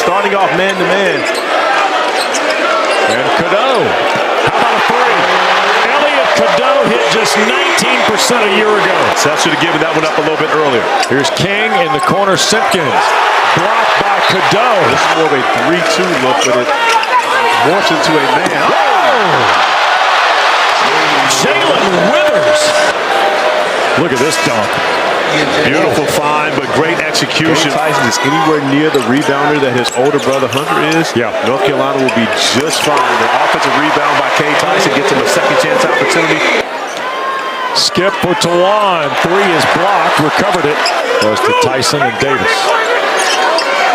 starting off man-to-man. And Cadeau, how about a three? Elliot Cadeau hit just 19% a year ago. Seth should have given that one up a little bit earlier. Here's King in the corner, Simpkins. Blocked by Cadeau. This is more of a 3-2 look, but it morphs into a man. Oh! Jalen Withers. Look at this dunk. Beautiful find, but great execution. Tyson is anywhere near the rebounder that his older brother Hunter is. Yeah. North Carolina will be just fine. The offensive rebound by K. Tyson gets him a second chance opportunity. Skip for Tawan. Three is blocked. Recovered it. Goes to Tyson and Davis.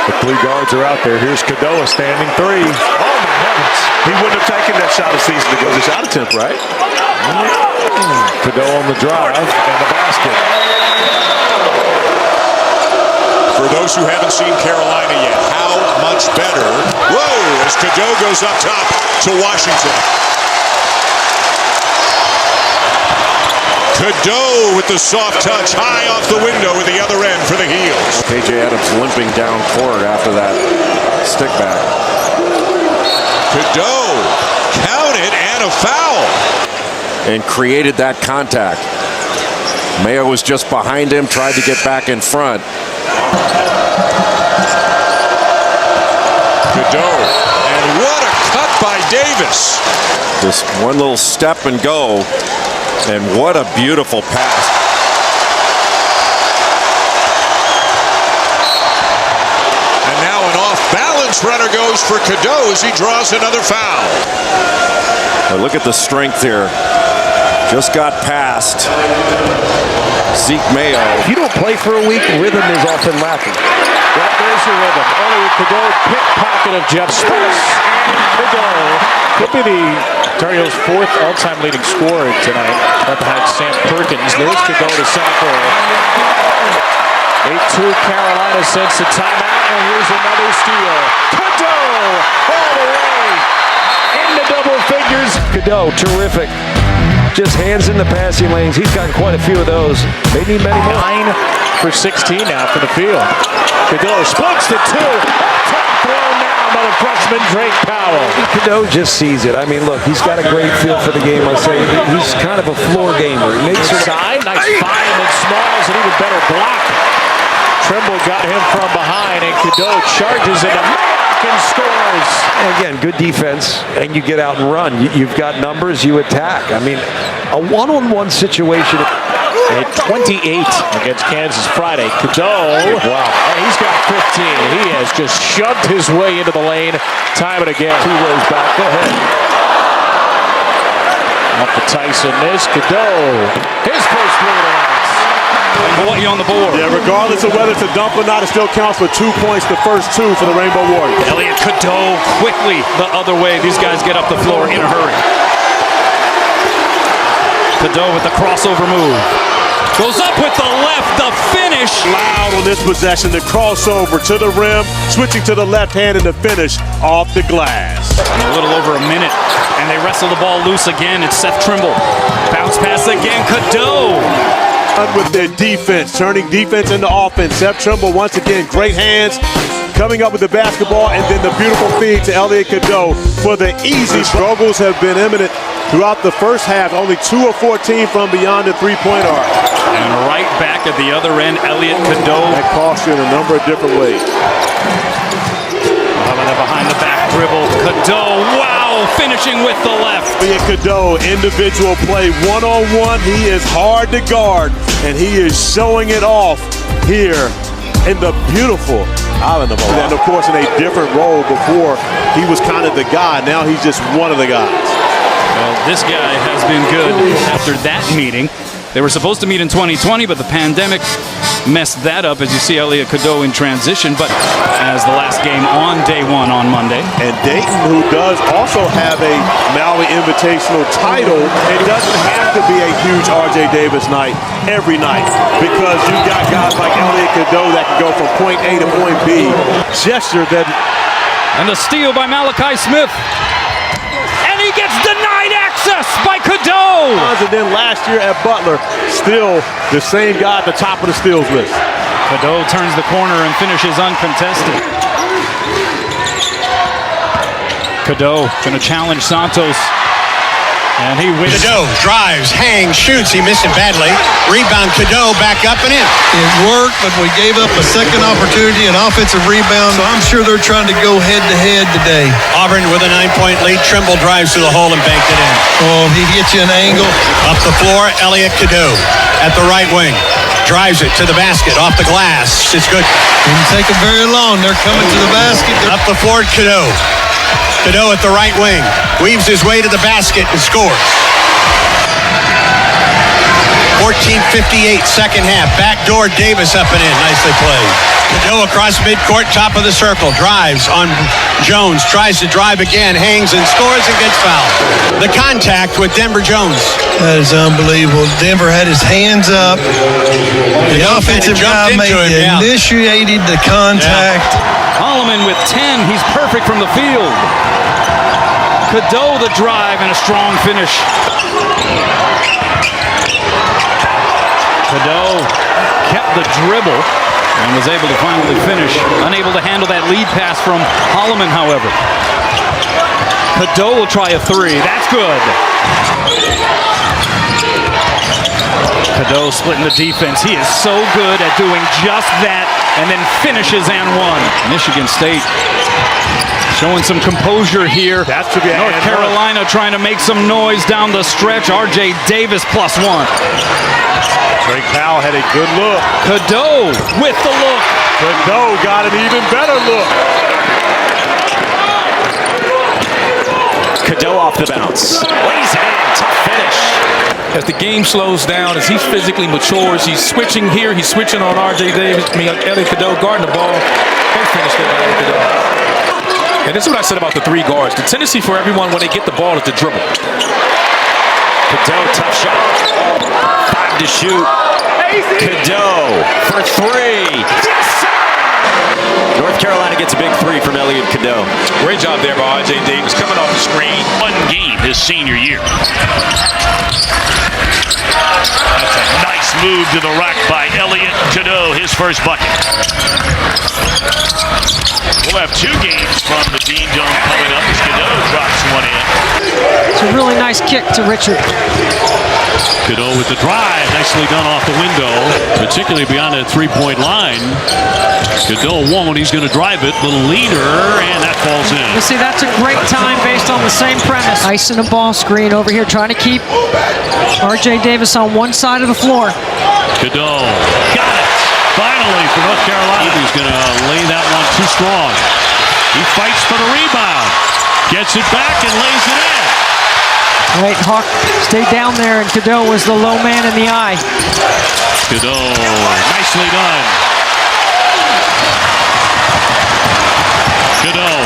The three guards are out there. Here's Cadeau, a standing three. Oh, my heavens. He wouldn't have taken that shot a season ago. The shot attempt, right? Cadeau on the drive and the basket. For those who haven't seen Carolina yet, how much better. Whoa, as Cadeau goes up top to Washington. Cadeau with the soft touch, high off the window at the other end for the heels. KJ Adams limping down court after that stick back. Cadeau, count it, and a foul. And created that contact. Mayo was just behind him, tried to get back in front. Cadeau, and what a cut by Davis. Just one little step and go. And what a beautiful pass. And now an off-balance runner goes for Cadeau as he draws another foul. But look at the strength here. Just got past Zeke Mayo. If you don't play for a week, rhythm is often lacking. Well, there's your rhythm. Elliot Cadeau, pickpocket of Jeff Sparks. Cadeau could be the Tar Heels' fourth all-time leading scorer tonight, right behind Sam Perkins. There's Cadeau to center. 8-2 Carolina sends the timeout, and here's another steal. Cadeau all the way into double figures. Cadeau, terrific. Just hands in the passing lanes. He's gotten quite a few of those. They need many more. 9 for 16 now for the field. Cadeau splits the two. Top throw now by the freshman Drake Powell. Cadeau just sees it. I mean, look, he's got a great feel for the game. I say he's kind of a floor gamer. He makes it. Side, nice find, and Smalls an even better block. Trimble got him from behind, and Cadeau charges into Mayock and scores. Again, good defense, and you get out and run. You've got numbers, you attack. I mean, a one-on-one situation. At 28 against Kansas Friday. Cadeau, wow, and he's got 15. He has just shoved his way into the lane time and again. 2 ways back. Go ahead. Off to Tyson. There's Cadeau. His first three of the night. Milwaukee on the board. Yeah, regardless of whether it's a dump or not, it still counts for 2 points, the first 2 for the Rainbow Warriors. Elliot Cadeau quickly the other way. These guys get up the floor in a hurry. Cadeau with the crossover move. Goes up with the left, the finish. Loud on this possession, the crossover to the rim, switching to the left hand and the finish off the glass. In a little over a minute, and they wrestle the ball loose again. It's Seth Trimble. Bounce pass again, Cadeau. With their defense, turning defense into offense. Seth Trimble once again, great hands, coming up with the basketball, and then the beautiful feed to Elliot Cadeau for the easy. Struggles have been imminent throughout the first half. Only 2 of 14 from beyond the three-point arc. And right back at the other end, Elliot Cadeau. That cost you in a number of different ways. Behind the back dribble, Cadeau, wow, finishing with the left. Elliot Cadeau, individual play, one-on-one. He is hard to guard, and he is showing it off here in the beautiful island of Oahu. And of course, in a different role before, he was kind of the guy. Now he's just one of the guys. Well, this guy has been good after that meeting. They were supposed to meet in 2020, but the pandemic messed that up as you see Elliot Cadeau in transition. But as the last game on day 1 on Monday. And Dayton, who does also have a Maui Invitational title, it doesn't have to be a huge R.J. Davis night every night, because you've got guys like Elliot Cadeau that can go from point A to point B. Gesture that. And the steal by Malachi Smith. And he gets denied access by Cadeau. And then last year at Butler, still the same guy at the top of the steals list. Cadeau turns the corner and finishes uncontested. Cadeau going to challenge Santos. And he wins. Cadeau drives, hangs, shoots. He missed it badly. Rebound, Cadeau back up and in. It worked, but we gave up a second opportunity, an offensive rebound. So I'm sure they're trying to go head-to-head today. Auburn with a 9-point lead. Trimble drives to the hole and banked it in. Oh, he gets you an angle. Up the floor, Elliot Cadeau at the right wing. Drives it to the basket, off the glass. It's good. Didn't take them very long. They're coming to the basket. Up the floor, Cadeau. Cadeau at the right wing. Weaves his way to the basket and scores. 14:58, second half. Backdoor Davis up and in. Nicely played. Cadeau across midcourt, top of the circle. Drives on Jones. Tries to drive again. Hangs and scores and gets fouled. The contact with Denver Jones. That is unbelievable. Denver had his hands up. The offensive guy initiated the contact. Holloman with 10. He's perfect from the field. Cadeau the drive and a strong finish. Cadeau kept the dribble and was able to finally finish. Unable to handle that lead pass from Holloman, however. Cadeau will try a three. That's good. Cadeau splitting the defense. He is so good at doing just that and then finishes and one. Michigan State showing some composure here. That should be North Carolina trying to make some noise down the stretch. R.J. Davis +1. Greg Powell had a good look. Cadeau with the look. Cadeau got an even better look. Cadeau off the bounce. Lays it in. Tough finish. As the game slows down, as he physically matures, he's switching here, he's switching on R.J. Davis, Elliot Cadeau guarding the ball. They finished it by Elliot Cadeau. And this is what I said about the three guards. The tendency for everyone when they get the ball is to dribble. Cadeau, tough shot. 5 to shoot. Cadeau for 3. Yes, sir! North Carolina gets a big 3 from Elliot Cadeau. Great job there by R.J. Davis coming off the screen. One game his senior year. That's a nice move to the rack by Elliot Cadeau, his first bucket. We'll have 2 games from the Dean Dome coming up as Cadeau drops one in. It's a really nice kick to Richard. Cadeau with the drive, nicely done off the window, particularly beyond that 3-point line. Cadeau won't, he's going to drive it, little leader, and that falls in. You see, that's a great time based on the same premise. Ice in a ball screen over here, trying to keep R.J. Davis on one side of the floor. Cadeau got it, finally, for North Carolina. He's going to lay that one too strong. He fights for the rebound, gets it back and lays it in. Right, Hawk stayed down there, and Cadeau was the low man in the eye. Cadeau, nicely done. Cadeau.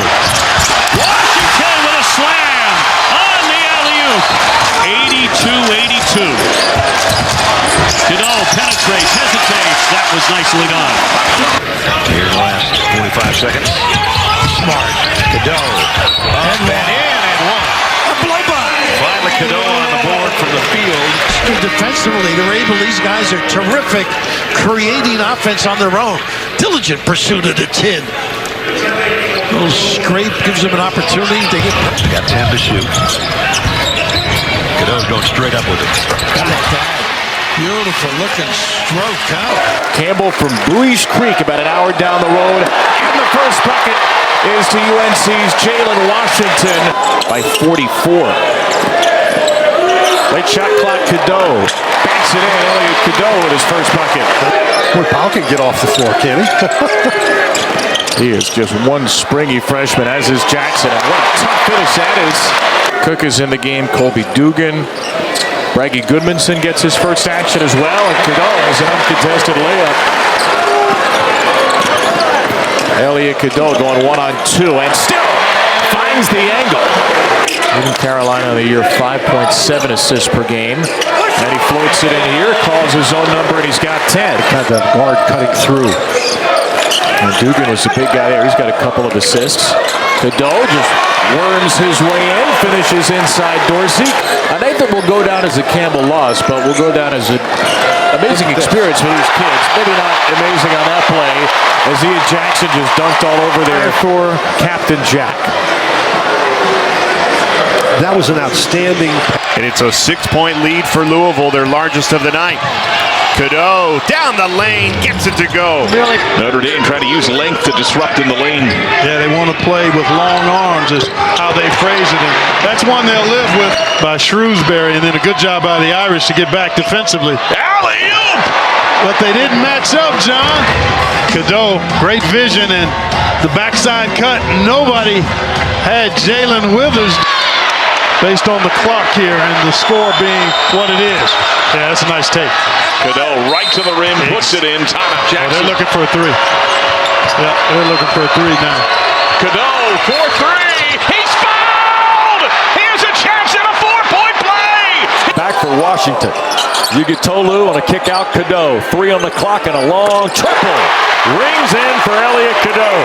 Washington with a slam on the alley-oop. 82-82. Cadeau penetrates, hesitates. That was nicely done. Here's the last 45 seconds. Smart. Cadeau. And then in and one. A blow-by. Finally, Cadeau on the board from the field. Defensively, they're able. These guys are terrific, creating offense on their own. Diligent pursuit of the 10. A little scrape gives them an opportunity. They got 10 to shoot. Cadeau's going straight up with it. Got that. Beautiful looking stroke out. Campbell from Buies Creek, about an hour down the road. And the first bucket is to UNC's Jalen Washington by 44. Late shot clock, Cadeau. Banks it in, Elliot Cadeau with his first bucket. Boy, Powell can get off the floor, can he? He is just one springy freshman, as is Jackson. And what a tough finish that is. Cook is in the game. Colby Dugan. Braggy Goodmanson gets his first action as well. And Cadeau has an uncontested layup. Elliot Cadeau going 1-on-2 and still finds the angle. Even Carolina on the year, 5.7 assists per game. And he floats it in here, calls his own number, and he's got 10. Got that guard cutting through. And Dugan was the big guy there. He's got a couple of assists. Cadeau just worms his way in, finishes inside Dorsey. I think that will go down as a Campbell loss, but will go down as an amazing experience for these kids. Maybe not amazing on that play, as Ian Jackson just dunked all over there for Captain Jack. That was an outstanding. And it's a 6-point lead for Louisville, their largest of the night. Cadeau down the lane, gets it to go. Really? Notre Dame trying to use length to disrupt in the lane. Yeah, they want to play with long arms is how they phrase it. And that's one they'll live with by Shrewsbury. And then a good job by the Irish to get back defensively. Alley-oop! But they didn't match up, John. Cadeau, great vision and the backside cut. Nobody had Jalen Withers based on the clock here and the score being what it is. Yeah, that's a nice take. Cadeau right to the rim, puts it in. Timeout Jackson. They're looking for a three. Yeah, they're looking for a three now. Cadeau for three. He's fouled! Here's a chance at a 4-point play! Back for Washington. Yugitolu on a kick out. Cadeau. 3 on the clock and a long triple. Rings in for Elliot Cadeau.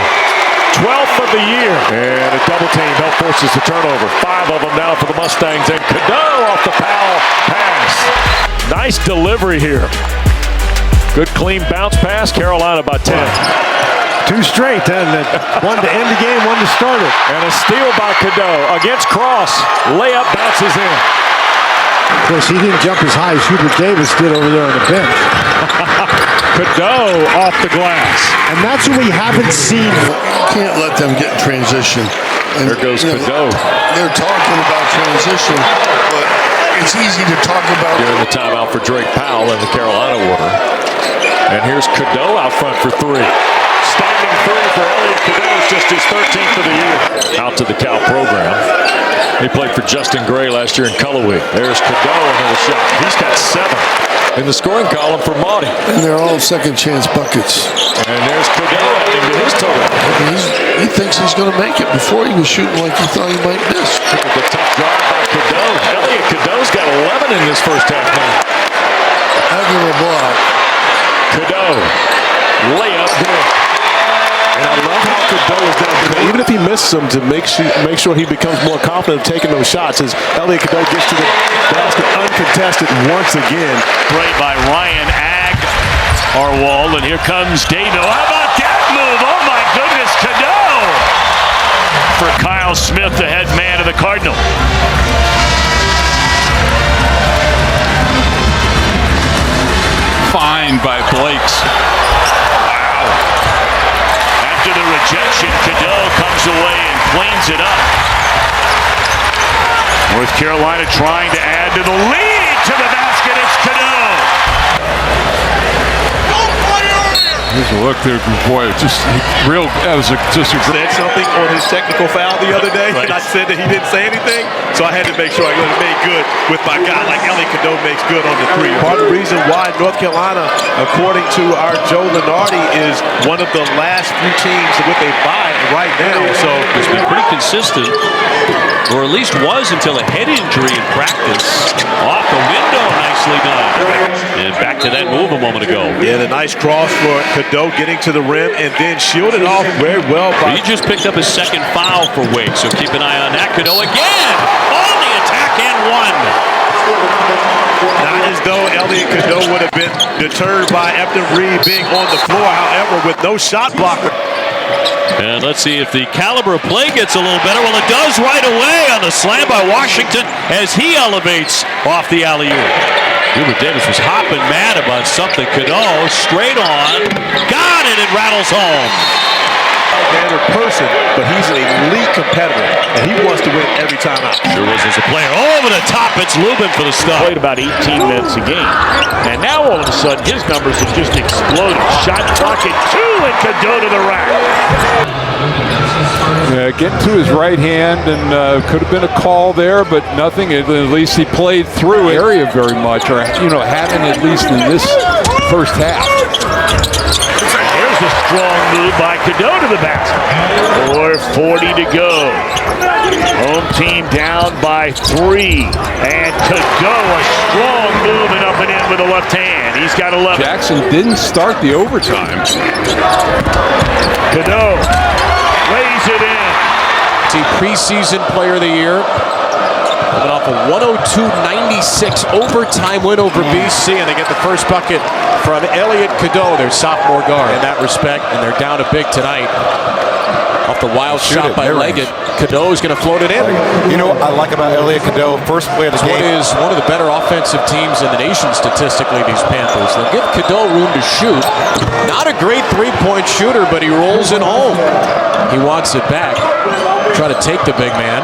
12th of the year. And a double team help forces the turnover. 5 of them now for the Mustangs. And Cadeau off the foul pass. Nice delivery here. Good clean bounce pass. Carolina by 10. 2 straight. And one to end the game, one to start it. And a steal by Cadeau against Cross. Layup bounces in. Of course, he didn't jump as high as Hubert Davis did over there on the bench. Cadeau off the glass. And that's what we haven't seen. Can't let them get in transition. And, there goes Cadeau. They're talking about transition, but it's easy to talk about. During the timeout for Drake Powell in the Carolina order. And here's Cadeau out front for 3. Standing 3 for Elliot Cadeau is just his 13th of the year. Out to the Cal program. He played for Justin Gray last year in Cullowhee. There's Cadeau, another shot. He's got 7 in the scoring column for Maudie. And they're all second chance buckets. And there's Cadeau adding to his total. He thinks he's going to make it. Before he was shooting like he thought he might miss. Look at the tough drive by Cadeau. Elliot Cadeau's got 11 in this first half now. Heck of a block. Cadeau, layup good. And I love how Cadeau is down. Even if he misses them, to make sure he becomes more confident of taking those shots as Elliot Cadeau gets to the basket uncontested once again. Great by Ryan Arwald, and here comes David. How about that move? Oh my goodness, Cadeau! For Kyle Smith, the head man of the Cardinal. Fine by Blakes. Wow. After the rejection, Cadeau comes away and cleans it up. North Carolina trying to add to the lead. To the basket, it's Cadeau. Here's a look there, boy. Just Said something on his technical foul the other day, and I said that he didn't say anything, so I had to make sure I made good with my guy like Elliot Cadeau makes good on the 3. Part of the reason why North Carolina, according to our Joe Lunardi, is one of the last few teams with a bye right now. So it's been pretty consistent, or at least was until a head injury in practice. Off the window, nicely done. And back to that move a moment ago. Yeah, the nice cross for Cadeau getting to the rim and then shielded off very well. He just picked up his 2nd foul for Wake, so keep an eye on that. Cadeau again on the attack and 1. Not as though Elliot Cadeau would have been deterred by Efton Reed being on the floor, however, with no shot blocker. And let's see if the caliber of play gets a little better. Well, it does right away on the slam by Washington as he elevates off the alley-oop. Hubert Davis was hopping mad about something. Cadeau straight on. Got it. It rattles home. Mannered person, but he's an elite competitor, and he wants to win every time out. Sure was as a player. Over the top, it's Lubin for the stop. Played about 18 minutes a game. And now all of a sudden, his numbers have just exploded. Shot clock at 2 and Cadeau to the rack. Yeah, getting to his right hand, and could have been a call there, but nothing. At least he played through the area very much, or having at least in this first half. There's a strong move by Cadeau to the basket. 4:40 to go. Home team down by 3. And Cadeau, a strong move and up and in with the left hand. He's got 11. Jackson didn't start the overtime. Cadeau lays it in. Preseason player of the year. Coming off a 102-96 overtime win over BC, and they get the first bucket from Elliot Cadeau, their sophomore guard, in that respect, and they're down a big tonight. Off the wild shot by Leggett. Cadeau is going to float it in. You know what I like about Elliot Cadeau? First play of the game. What is one of the better offensive teams in the nation statistically, these Panthers. They'll give Cadeau room to shoot. Not a great three-point shooter, but he rolls it home. He wants it back. Try to take the big man.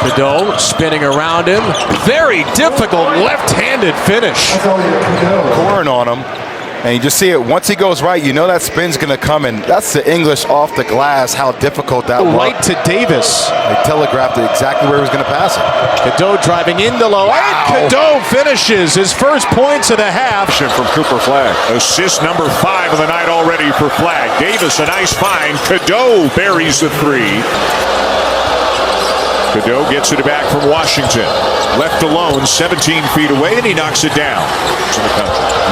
Cadeau spinning around him. Very difficult left-handed finish. Pouring on him. And you just see it, once he goes right, you know that spin's going to come in. That's the English off the glass, how difficult that was. Right to Davis. They telegraphed it exactly where he was going to pass it. Cadeau driving in the low. Wow. And Cadeau finishes his first points of the half. From Cooper Flagg. Assist number 5 of the night already for Flagg. Davis, a nice find. Cadeau buries the 3. Cadeau gets it back from Washington. Left alone, 17 feet away, and he knocks it down.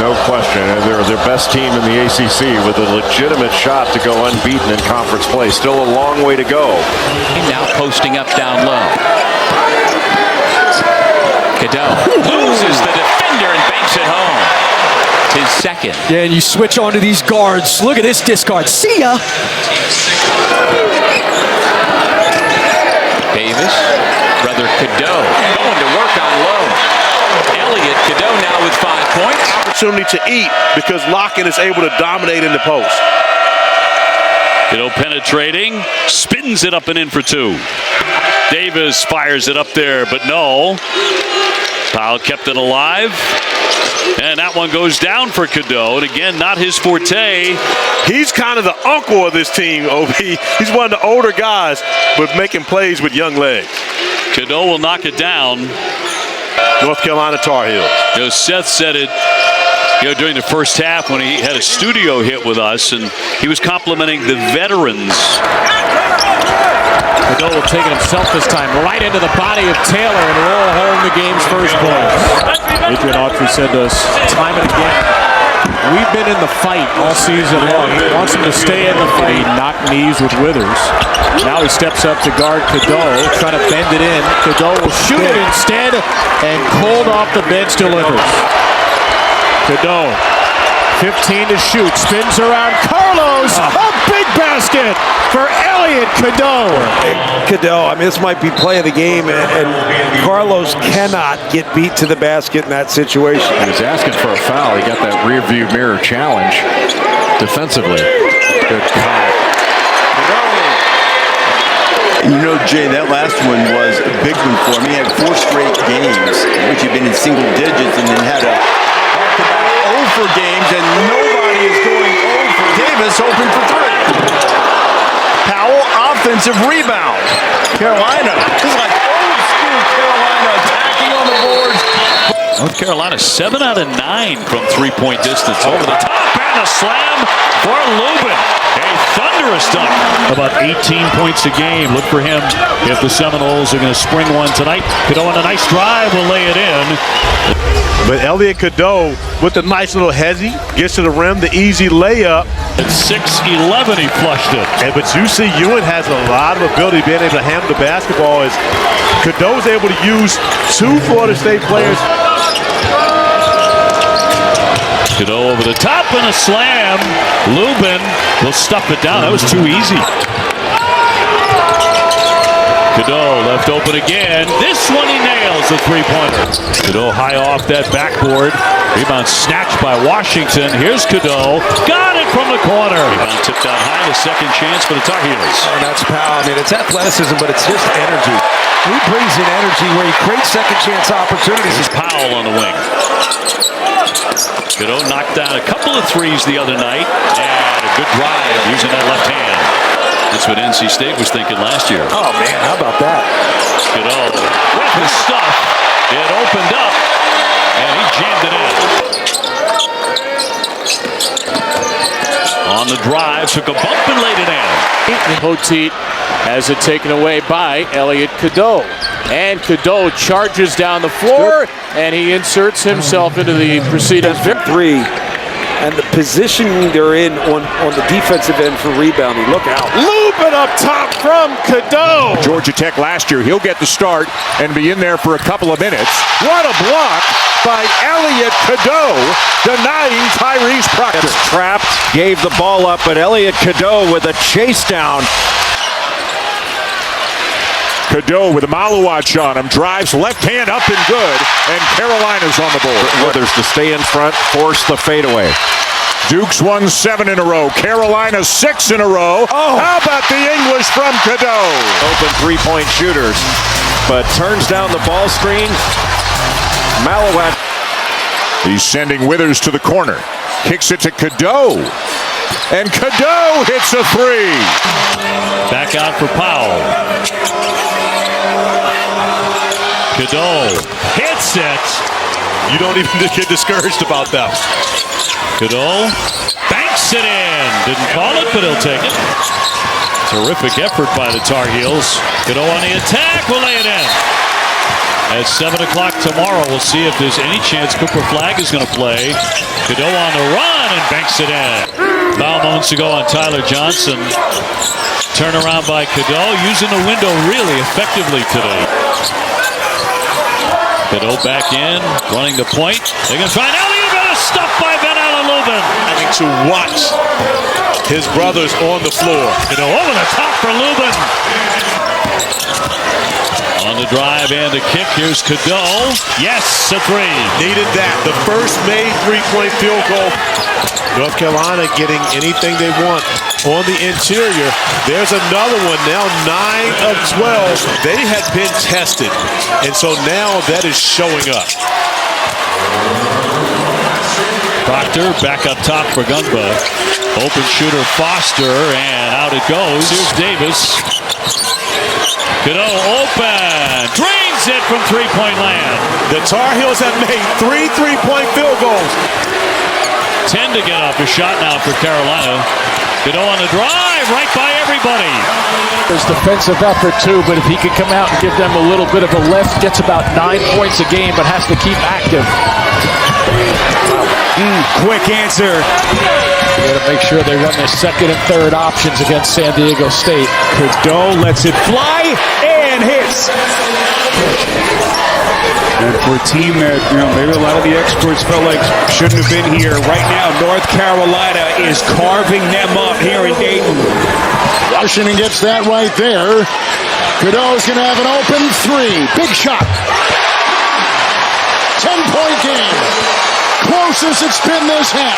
No question. They're their best team in the ACC with a legitimate shot to go unbeaten in conference play. Still a long way to go. Now posting up down low. Cadeau loses the defender and banks it home. It's his second. Yeah, and you switch onto these guards. Look at this discard. See ya. Davis, brother Cadeau, going to work on low. Elliot Cadeau now with 5 points. Opportunity to eat because Locken is able to dominate in the post. Cadeau penetrating, spins it up and in for 2. Davis fires it up there, but no. Powell kept it alive. And that one goes down for Cadeau. And again, not his forte. He's kind of the uncle of this team, OB. He's one of the older guys, but making plays with young legs. Cadeau will knock it down. North Carolina Tar Heels. Seth said it during the first half when he had a studio hit with us, and he was complimenting the veterans. Cadeau will take it himself this time, right into the body of Taylor and roll home the game's first point. Adrian Autry said to us time and again, we've been in the fight all season long. He wants him to stay in the fight. He knocked knees with Withers. Now he steps up to guard Cadeau, trying to bend it in. Cadeau will shoot it instead, and cold off the bench delivers. Cadeau, 15 to shoot, spins around Carlos, a big basket for Elliot Cadeau. Cadeau, I mean, this might be play of the game, and Carlos cannot get beat to the basket in that situation. He was asking for a foul. He got that rear view mirror challenge defensively. Good call. You know, Jay, that last one was a big one for him. He had 4 straight games in which he'd been in single digits and then had a back-to-back 0 for games, and nobody is going 0 for Davis, open for 3. Powell, offensive rebound. Carolina, this is like old school Carolina attacking on the boards. North Carolina 7 out of 9 from 3-point distance. Over the top and a slam for Lubin. A thunderous dunk. About 18 points a game. Look for him if the Seminoles are going to spring one tonight. Cadeau on a nice drive will lay it in. But Elliot Cadeau with the nice little hezzy, gets to the rim, the easy layup. At 6'11", he flushed it. But you see Ewan has a lot of ability being able to handle the basketball. As Cadeau's able to use 2 Florida State players. Cadeau over the top and a slam. Lubin will stuff it down. That was too easy. Cadeau left open again. This one he nails the 3-pointer. Cadeau high off that backboard. Rebound snatched by Washington. Here's Cadeau. Got it from the corner. Rebound tipped out high. The second chance for the Tar Heels. And that's Powell. I mean, it's athleticism, but it's just energy. He brings in energy where he creates second chance opportunities. Here's Powell on the wing. Cadeau knocked down a couple of threes the other night. And a good drive using that left hand. That's what NC State was thinking last year. Oh, man, how about that? Cadeau with his stuff. It opened up, and he jammed it in. On the drive, took a bump and laid it in. Poteet has it taken away by Elliot Cadeau. And Cadeau charges down the floor, and he inserts himself into the proceedings. 3. and the position they're in on the defensive end for rebounding. Look out. Lubin up top from Cadeau. Georgia Tech last year. He'll get the start and be in there for a couple of minutes. What a block by Elliot Cadeau, denying Tyrese Proctor. Trapped, gave the ball up, but Elliot Cadeau with a chase down. Cadeau with a Maluach on him, drives left hand up and good, and Carolina's on the board. Withers to stay in front, force the fadeaway. Duke's won 7 in a row. Carolina 6 in a row. Oh. How about the English from Cadeau? Open three-point shooters, but turns down the ball screen. Maluach. He's sending Withers to the corner. Kicks it to Cadeau. And Cadeau hits a three. Back out for Powell. Cadeau hits it. You don't even get discouraged about that. Cadeau banks it in. Didn't call it, but he'll take it. Terrific effort by the Tar Heels. Cadeau on the attack. Will lay it in. At 7 o'clock tomorrow, we'll see if there's any chance Cooper Flagg is going to play. Cadeau on the run and banks it in. Foul moments to go on Tyler Johnson. Turnaround by Cadeau, using the window really effectively today. Cadeau back in, running the point. They can find Elliot, but a stuff by Ben Lubin. Having to watch his brothers on the floor. Cadeau over the top for Lubin. On the drive and the kick, here's Cadeau. Yes, a three. Needed that. The first made three-point field goal. North Carolina getting anything they want on the interior. There's another one now, 9 of 12. They had been tested, and so now that is showing up. Proctor back up top for Gunba. Open shooter Foster, and out it goes. Here's Davis. Cadeau open. Drains it from three-point land. The Tar Heels have made 3 three-point field goals. 10 to get off a shot now for Carolina. Cadeau on the drive, right by everybody. There's defensive effort too, but if he could come out and give them a little bit of a lift, gets about 9 points a game, but has to keep active. Quick answer. Got to make sure they run their second and third options against San Diego State. Cadeau lets it fly and hits. And for a team that, maybe a lot of the experts felt like shouldn't have been here, right now North Carolina is carving them up here in Dayton. Washington gets that right there. Cadeau's going to have an open three. Big shot. 10-point game. Closest it's been this half.